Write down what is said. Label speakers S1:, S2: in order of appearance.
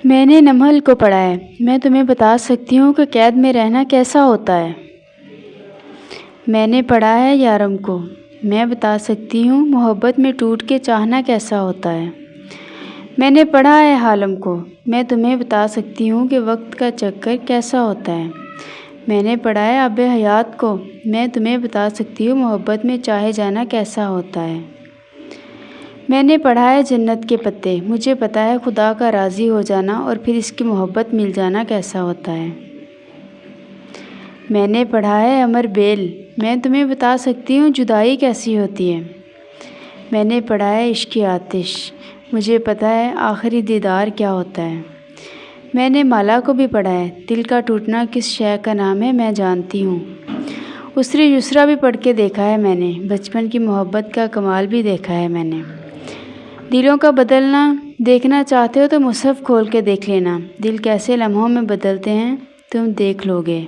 S1: میں نے نمحل کو پڑھا ہے، میں تمہیں بتا سکتی ہوں کہ قید میں رہنا کیسا ہوتا ہے۔ میں نے پڑھا ہے یارم کو، میں بتا سکتی ہوں محبت میں ٹوٹ کے چاہنا کیسا ہوتا ہے۔ میں نے پڑھا ہے حالم کو، میں تمہیں بتا سکتی ہوں کہ وقت کا چکر کیسا ہوتا ہے۔ میں نے پڑھا ہے آب حیات کو، میں تمہیں بتا سکتی ہوں محبت میں چاہے جانا کیسا ہوتا ہے۔ میں نے پڑھا ہے جنت کے پتے، مجھے پتہ ہے خدا کا راضی ہو جانا اور پھر اس کی محبت مل جانا کیسا ہوتا ہے۔ میں نے پڑھا ہے امر بیل، میں تمہیں بتا سکتی ہوں جدائی کیسی ہوتی ہے۔ میں نے پڑھا ہے عشق آتش، مجھے پتہ ہے آخری دیدار کیا ہوتا ہے۔ میں نے مالا کو بھی پڑھا ہے، دل کا ٹوٹنا کس شے کا نام ہے میں جانتی ہوں۔ اسرے یسریٰ بھی پڑھ کے دیکھا ہے میں نے، بچپن کی محبت کا کمال بھی دیکھا ہے میں نے۔ دلوں کا بدلنا دیکھنا چاہتے ہو تو مصحف کھول کے دیکھ لینا، دل کیسے لمحوں میں بدلتے ہیں تم دیکھ لو گے۔